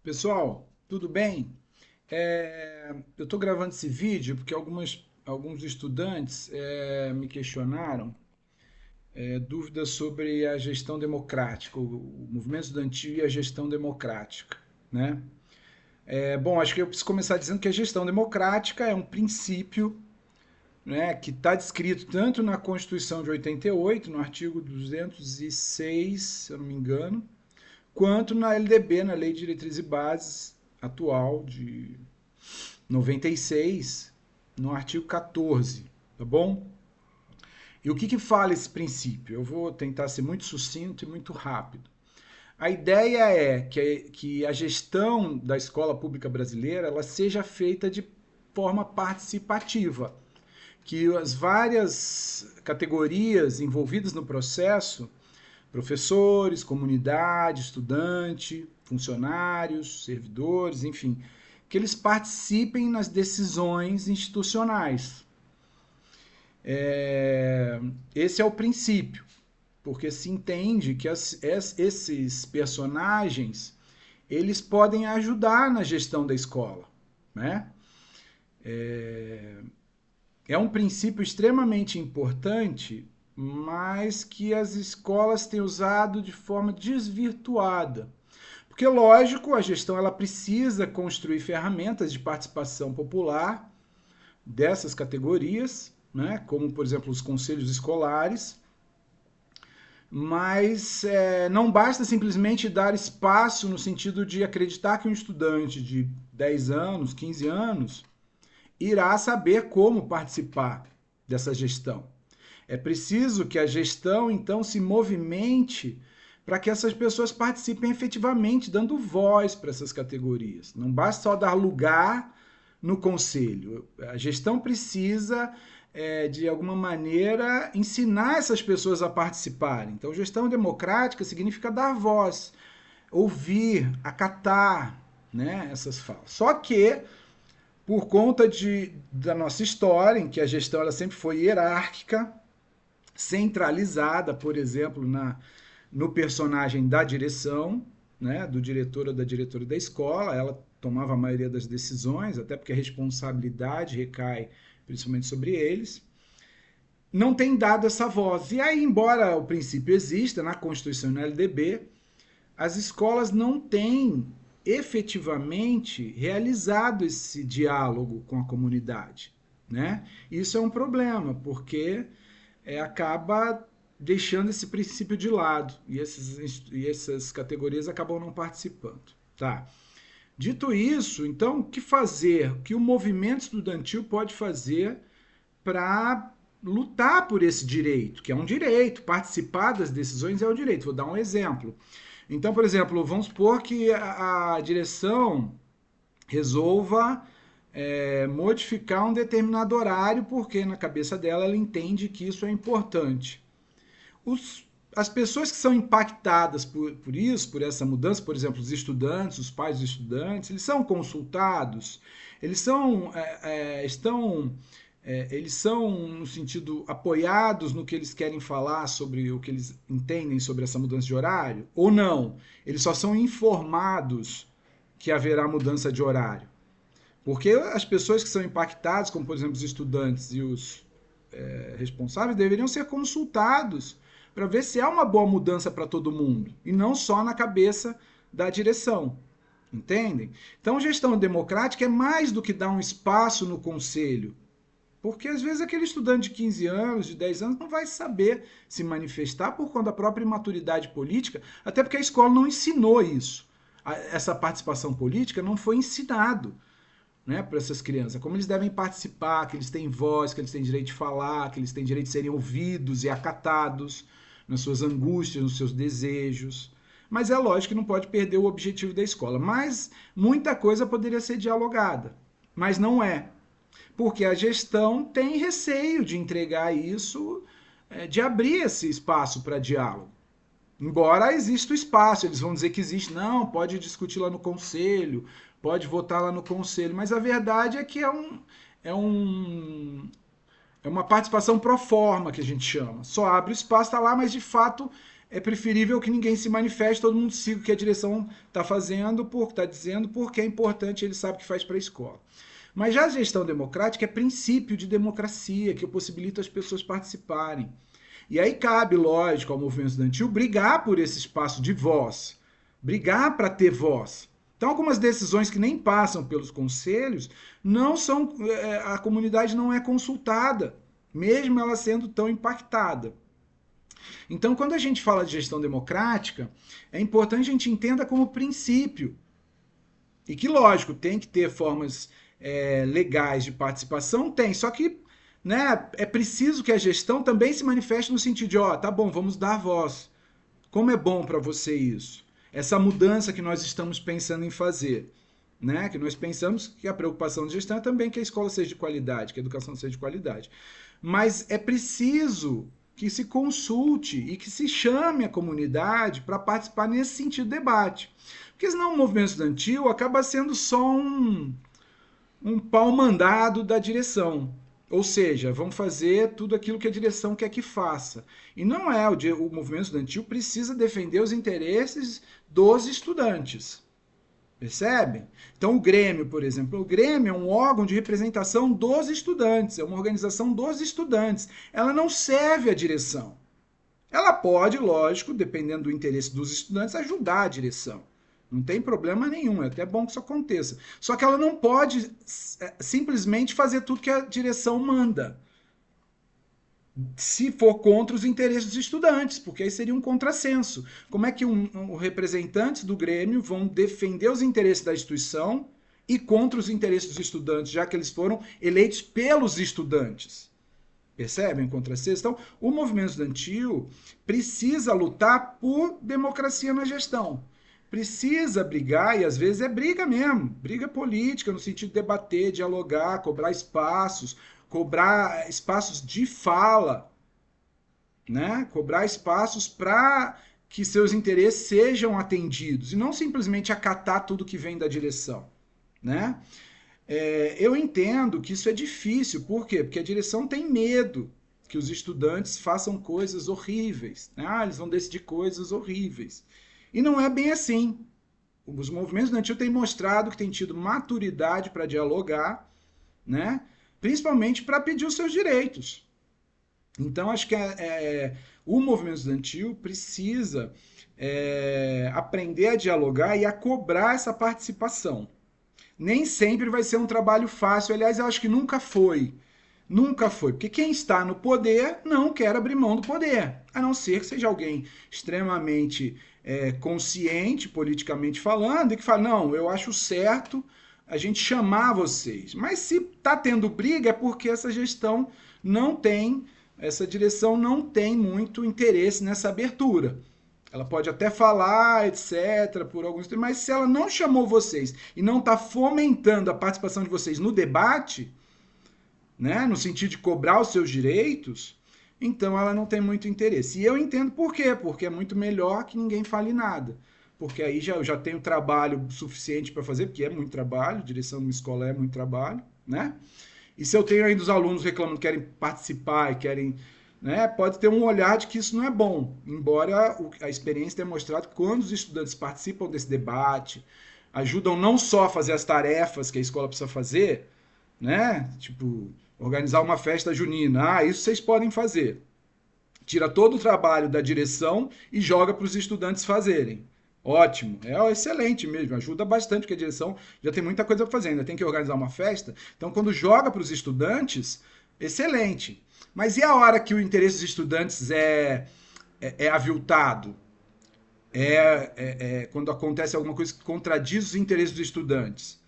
Pessoal, tudo bem? Eu estou gravando esse vídeo porque alguns estudantes me questionaram dúvidas sobre a gestão democrática, o movimento estudantil e a gestão democrática, né? Bom, acho que eu preciso começar dizendo que a gestão democrática é um princípio, né, que está descrito tanto na Constituição de 88, no artigo 206, se eu não me engano, quanto na LDB, na Lei de Diretrizes e Bases atual de 96, no artigo 14, tá bom? E o que fala esse princípio? Eu vou tentar ser muito sucinto e muito rápido. A ideia é que a gestão da escola pública brasileira ela seja feita de forma participativa, que as várias categorias envolvidas no processo, professores, comunidade, estudante, funcionários, servidores, enfim, que eles participem nas decisões institucionais. Esse é o princípio, porque se entende que esses personagens eles podem ajudar na gestão da escola, né? É um princípio extremamente importante, mas que as escolas têm usado de forma desvirtuada. Porque, lógico, a gestão ela precisa construir ferramentas de participação popular dessas categorias, né, como, por exemplo, os conselhos escolares, mas não basta simplesmente dar espaço no sentido de acreditar que um estudante de 10 anos, 15 anos, irá saber como participar dessa gestão. É preciso que a gestão, então, se movimente para que essas pessoas participem efetivamente, dando voz para essas categorias. Não basta só dar lugar no conselho. A gestão precisa, de alguma maneira, ensinar essas pessoas a participarem. Então, gestão democrática significa dar voz, ouvir, acatar, né, essas falas. Só que, por conta da nossa história, em que a gestão ela sempre foi hierárquica, centralizada, por exemplo, no personagem da direção, né, do diretor ou da diretora da escola, ela tomava a maioria das decisões, até porque a responsabilidade recai principalmente sobre eles, não tem dado essa voz. E aí, embora o princípio exista na Constituição e na LDB, as escolas não têm efetivamente realizado esse diálogo com a comunidade, né? Isso é um problema, porque acaba deixando esse princípio de lado e essas categorias acabam não participando. Tá. Dito isso, então, o que fazer? O que o movimento estudantil pode fazer para lutar por esse direito, que é um direito, participar das decisões é um direito. Vou dar um exemplo. Então, por exemplo, vamos supor que a direção resolva modificar um determinado horário, porque na cabeça dela ela entende que isso é importante. As pessoas que são impactadas por isso, por essa mudança, por exemplo, os estudantes, os pais dos estudantes, eles são consultados, eles são, eles são, no sentido, apoiados no que eles querem falar sobre o que eles entendem sobre essa mudança de horário? Ou não? Eles só são informados que haverá mudança de horário. Porque as pessoas que são impactadas, como por exemplo os estudantes e os responsáveis, deveriam ser consultados para ver se há uma boa mudança para todo mundo e não só na cabeça da direção. Entendem? Então, gestão democrática é mais do que dar um espaço no conselho. Porque às vezes aquele estudante de 15 anos, de 10 anos, não vai saber se manifestar por conta da própria imaturidade política, até porque a escola não ensinou isso. Essa participação política não foi ensinado, né, para essas crianças, como eles devem participar, que eles têm voz, que eles têm direito de falar, que eles têm direito de serem ouvidos e acatados nas suas angústias, nos seus desejos. Mas é lógico que não pode perder o objetivo da escola. Mas muita coisa poderia ser dialogada, mas não é. Porque a gestão tem receio de entregar isso, de abrir esse espaço para diálogo. Embora exista o espaço, eles vão dizer que existe, não, pode discutir lá no conselho, pode votar lá no conselho, mas a verdade é que é, é uma participação pro forma que a gente chama. Só abre o espaço, está lá, mas de fato é preferível que ninguém se manifeste, todo mundo siga o que a direção está fazendo, está dizendo, porque é importante, ele sabe o que faz para a escola. Mas já a gestão democrática é princípio de democracia, que possibilita as pessoas participarem. E aí cabe, lógico, ao movimento estudantil brigar por esse espaço de voz, brigar para ter voz. Então, algumas decisões que nem passam pelos conselhos, não são, a comunidade não é consultada, mesmo ela sendo tão impactada. Então, quando a gente fala de gestão democrática, é importante a gente entenda como princípio. E que, lógico, tem que ter formas legais de participação, tem, só que, né, é preciso que a gestão também se manifeste no sentido de, ó, tá bom, vamos dar voz. Como é bom para você isso? Essa mudança que nós estamos pensando em fazer. Né? Que nós pensamos que a preocupação de gestão é também que a escola seja de qualidade, que a educação seja de qualidade. Mas é preciso que se consulte e que se chame a comunidade para participar nesse sentido de debate. Porque senão o movimento estudantil acaba sendo só um pau mandado da direção. Ou seja, vão fazer tudo aquilo que a direção quer que faça. E não é, o movimento estudantil precisa defender os interesses dos estudantes. Percebem? Então o Grêmio, por exemplo, o Grêmio é um órgão de representação dos estudantes, é uma organização dos estudantes. Ela não serve à direção. Ela pode, lógico, dependendo do interesse dos estudantes, ajudar a direção. Não tem problema nenhum, é até bom que isso aconteça. Só que ela não pode simplesmente fazer tudo que a direção manda. Se for contra os interesses dos estudantes, porque aí seria um contrassenso. Como é que representantes do Grêmio vão defender os interesses da instituição e contra os interesses dos estudantes, já que eles foram eleitos pelos estudantes? Percebem o contrassenso? Então, o movimento estudantil precisa lutar por democracia na gestão. Precisa brigar, e às vezes é briga mesmo, briga política, no sentido de debater, dialogar, cobrar espaços de fala, né? Cobrar espaços para que seus interesses sejam atendidos, e não simplesmente acatar tudo que vem da direção. Né? Eu entendo que isso é difícil, por quê? Porque a direção tem medo que os estudantes façam coisas horríveis, né? Eles vão decidir coisas horríveis. E não é bem assim. Os movimentos estudantis têm mostrado que têm tido maturidade para dialogar, né? Principalmente para pedir os seus direitos. Então, acho que o movimento estudantil precisa aprender a dialogar e a cobrar essa participação. Nem sempre vai ser um trabalho fácil, aliás, eu acho que nunca foi. Nunca foi, porque quem está no poder não quer abrir mão do poder, a não ser que seja alguém extremamente consciente, politicamente falando, e que fala, não, eu acho certo a gente chamar vocês. Mas se está tendo briga é porque essa gestão não tem, essa direção não tem muito interesse nessa abertura. Ela pode até falar, etc., por alguns tempos, mas se ela não chamou vocês e não está fomentando a participação de vocês no debate, né, no sentido de cobrar os seus direitos, então ela não tem muito interesse. E eu entendo por quê, porque é muito melhor que ninguém fale nada. Porque aí eu já tenho trabalho suficiente para fazer, porque é muito trabalho, direção de uma escola é muito trabalho, né? E se eu tenho ainda os alunos reclamando que querem participar e querem, né, pode ter um olhar de que isso não é bom, embora a experiência tenha mostrado que quando os estudantes participam desse debate, ajudam não só a fazer as tarefas que a escola precisa fazer, né? Tipo, organizar uma festa junina, isso vocês podem fazer. Tira todo o trabalho da direção e joga para os estudantes fazerem. Ótimo, é excelente mesmo, ajuda bastante, porque a direção já tem muita coisa para fazer, ainda tem que organizar uma festa. Então, quando joga para os estudantes, excelente. Mas e a hora que o interesse dos estudantes é aviltado? Quando acontece alguma coisa que contradiz os interesses dos estudantes.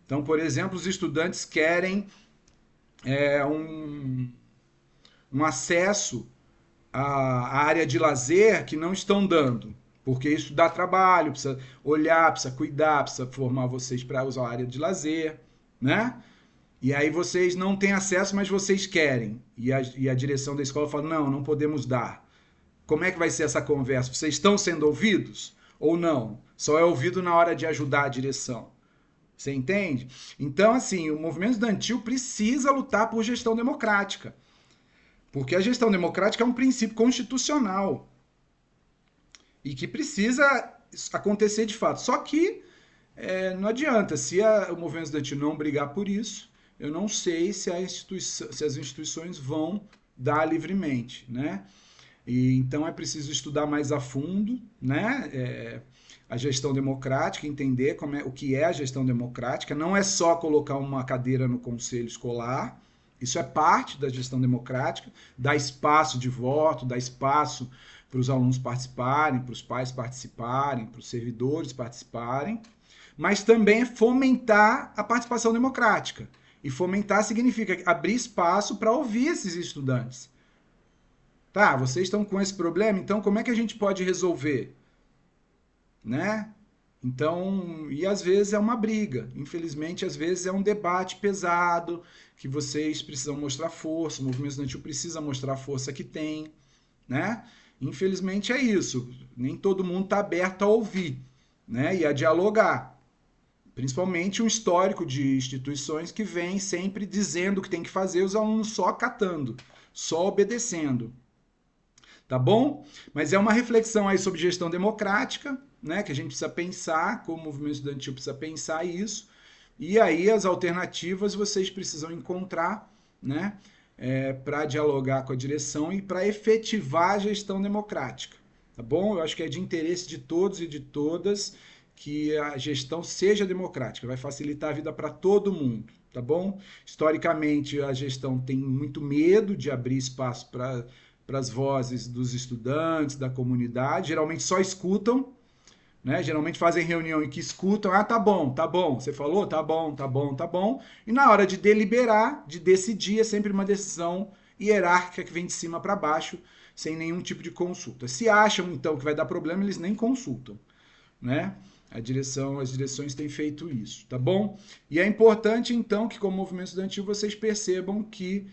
Então, por exemplo, os estudantes querem um acesso à área de lazer que não estão dando. Porque isso dá trabalho, precisa olhar, precisa cuidar, precisa formar vocês para usar a área de lazer, né? E aí vocês não têm acesso, mas vocês querem. E a direção da escola fala, não podemos dar. Como é que vai ser essa conversa? Vocês estão sendo ouvidos ou não? Só é ouvido na hora de ajudar a direção. Você entende? Então, assim, o movimento estudantil precisa lutar por gestão democrática. Porque a gestão democrática é um princípio constitucional. e que precisa acontecer de fato. Só que não adianta, se o movimento estudantil não brigar por isso, eu não sei se as instituições vão dar livremente, né? E, então é preciso estudar mais a fundo, né? A gestão democrática, entender o que é a gestão democrática. Não é só colocar uma cadeira no conselho escolar, isso é parte da gestão democrática, dar espaço de voto, dar espaço para os alunos participarem, para os pais participarem, para os servidores participarem, mas também é fomentar a participação democrática. E fomentar significa abrir espaço para ouvir esses estudantes. Tá, vocês estão com esse problema, então como é que a gente pode resolver? Né? Então, e às vezes é uma briga. Infelizmente, às vezes é um debate pesado, que vocês precisam mostrar força, o movimento estudantil precisa mostrar a força que tem, né? Infelizmente é isso. Nem todo mundo está aberto a ouvir, né? E a dialogar. Principalmente um histórico de instituições que vem sempre dizendo o que tem que fazer, os alunos só acatando, só obedecendo. Tá bom? Mas é uma reflexão aí sobre gestão democrática, né, que a gente precisa pensar, como o movimento estudantil precisa pensar isso, e aí as alternativas vocês precisam encontrar, né, para dialogar com a direção e para efetivar a gestão democrática, tá bom? Eu acho que é de interesse de todos e de todas que a gestão seja democrática, vai facilitar a vida para todo mundo, tá bom? Historicamente, a gestão tem muito medo de abrir espaço para as vozes dos estudantes, da comunidade, geralmente só escutam, né? Geralmente fazem reunião em que escutam, tá bom, você falou, tá bom, tá bom, tá bom, e na hora de deliberar, de decidir, é sempre uma decisão hierárquica que vem de cima para baixo, sem nenhum tipo de consulta. Se acham, então, que vai dar problema, eles nem consultam, né? As direções têm feito isso, tá bom? E é importante, então, que como movimento estudantil vocês percebam que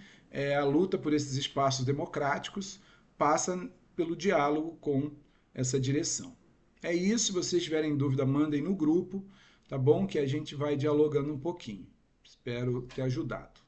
a luta por esses espaços democráticos passa pelo diálogo com essa direção. É isso, se vocês tiverem dúvida, mandem no grupo, tá bom? Que a gente vai dialogando um pouquinho. Espero ter ajudado.